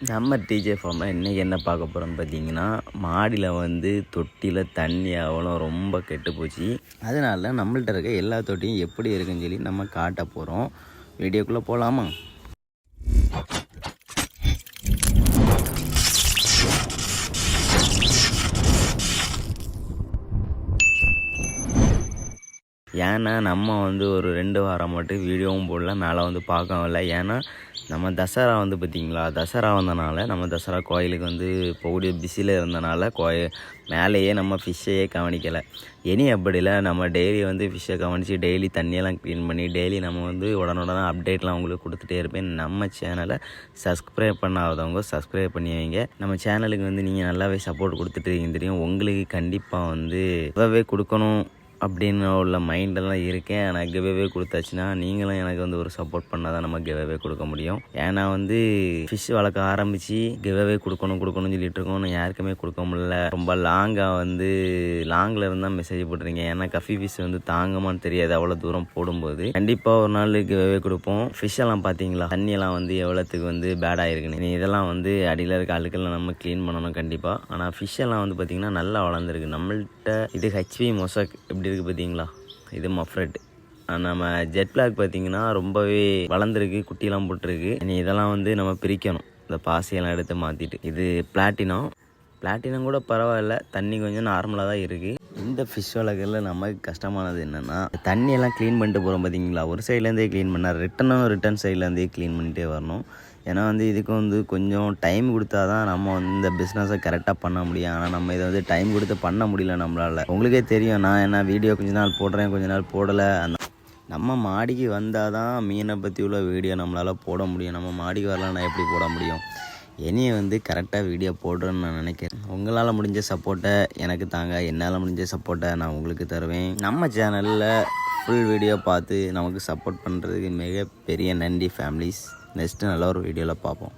நம்ம டிஜே ஃபார்மில் இன்றைக்கி என்ன பார்க்க போகிறோம்னு பார்த்தீங்கன்னா, மாடியில் வந்து தொட்டியில் தண்ணி அவ்வளோ ரொம்ப கெட்டு போச்சு. அதனால நம்மள்ட்ட இருக்க எல்லா தொட்டியும் எப்படி இருக்குன்னு சொல்லி நம்ம காட்ட போகிறோம். வீடியோக்குள்ளே போகலாமா? ஏன்னா நம்ம வந்து ஒரு 2 வாரம் மட்டும் வீடியோவும் போடல, மேலே வந்து பார்க்கவும் இல்லை. ஏன்னா நம்ம தசரா வந்து பார்த்திங்களா, தசரா வந்தனால நம்ம தசரா கோயிலுக்கு வந்து போகக்கூடிய பிஸியில் இருந்தனால மேலேயே நம்ம ஃபிஷ்ஷையே கவனிக்கலை. இனி அப்படி இல்லை, நம்ம டெய்லி வந்து ஃபிஷ்ஷை கவனித்து டெய்லி தண்ணியெல்லாம் க்ளீன் பண்ணி டெய்லி நம்ம வந்து உடனுடனே அப்டேட்லாம் உங்களுக்கு கொடுத்துட்டே இருப்பேன். நம்ம சேனலை சப்ஸ்கிரைப் பண்ணாதவங்க சப்ஸ்கிரைப் பண்ணி வைங்க. நம்ம சேனலுக்கு வந்து நீங்கள் நல்லாவே சப்போர்ட் கொடுத்துட்டு இருக்கீங்க தெரியும். உங்களுக்கு கண்டிப்பாக வந்து இவ்வளவே கொடுக்கணும் அப்படின்னு உள்ள மைண்டெல்லாம் இருக்கேன். ஆனால் கிவ்அவே கொடுத்தாச்சுன்னா நீங்களும் எனக்கு வந்து ஒரு சப்போர்ட் பண்ணால் தான் நம்ம கிவ்அவே கொடுக்க முடியும். ஏன்னா வந்து ஃபிஷ் வளர்க்க ஆரம்பித்து கிவ்அவே கொடுக்கணும்னு சொல்லிட்டு இருக்கோம். நான் யாருக்குமே கொடுக்க முடியல. ரொம்ப லாங்கில் இருந்தால் மெசேஜ் போட்டுறீங்க. ஏன்னா கஃபி ஃபிஷ் வந்து தாங்கமான்னு தெரியாது அவ்வளோ தூரம் போடும்போது. கண்டிப்பாக ஒரு நாள் கிவ்அவே கொடுப்போம். ஃபிஷ்ஷெல்லாம் பார்த்தீங்களா, தண்ணியெல்லாம் வந்து எவ்வளோத்துக்கு வந்து பேடாக இருக்குன்னு. இதெல்லாம் வந்து அடியில் இருக்க அழுக்கெல்லாம் நம்ம க்ளீன் பண்ணணும் கண்டிப்பாக. ஆனால் ஃபிஷ்ஷெல்லாம் வந்து பார்த்திங்கன்னா நல்லா வளர்ந்துருக்கு. நம்மள்கிட்ட இது ஹெச்வி மொசக் எப்படி இருக்குது பார்த்தீங்களா, இது மஃப்ரெட். நம்ம ஜெட் பிளாக் பார்த்தீங்கன்னா ரொம்பவே வளர்ந்துருக்கு, குட்டியெல்லாம் போட்டிருக்கு. இனி இதெல்லாம் வந்து நம்ம பிரிக்கணும், இந்த பாசியெல்லாம் எடுத்து மாற்றிட்டு. இது பிளாட்டினம் கூட பரவாயில்ல, தண்ணி கொஞ்சம் நார்மலாக தான் இருக்குது. இந்த ஃபிஷ் வளர்க்கல நமக்கு கஷ்டமானது என்னென்னா, தண்ணியெல்லாம் க்ளீன் பண்ணிட்டு போகிறோம் பார்த்தீங்களா, ஒரு சைட்லேருந்தே க்ளீன் பண்ணால் ரிட்டன் சைட்லேருந்தே க்ளீன் பண்ணிகிட்டே வரணும். ஏன்னா வந்து இதுக்கு வந்து கொஞ்சம் டைம் கொடுத்தா தான் நம்ம வந்து இந்த பிஸ்னஸை கரெக்டாக பண்ண முடியும். ஆனால் நம்ம இதை வந்து டைம் கொடுத்து பண்ண முடியல நம்மளால். உங்களுக்கே தெரியும், நான் என்ன வீடியோ கொஞ்ச நாள் போடுறேன், கொஞ்ச நாள் போடலை. நம்ம மாடிக்கு வந்தால் தான் மீனை பற்றி உள்ள வீடியோ நம்மளால் போட முடியும். நம்ம மாடிக்கு வரலாம், நான் எப்படி போட முடியும்? இனியை வந்து கரெக்டாக வீடியோ போடுறேன்னு நான் நினைக்கிறேன். உங்களால் முடிஞ்ச சப்போர்ட்டை எனக்கு தாங்க, என்னால் முடிஞ்ச சப்போர்ட்டை நான் உங்களுக்கு தருவேன். நம்ம சேனலில் ஃபுல் வீடியோ பார்த்து நமக்கு சப்போர்ட் பண்ணுறதுக்கு மிகப்பெரிய நன்றி ஃபேமிலிஸ். நெக்ஸ்ட்டு நல்ல ஒரு வீடியோவில் பார்ப்போம்.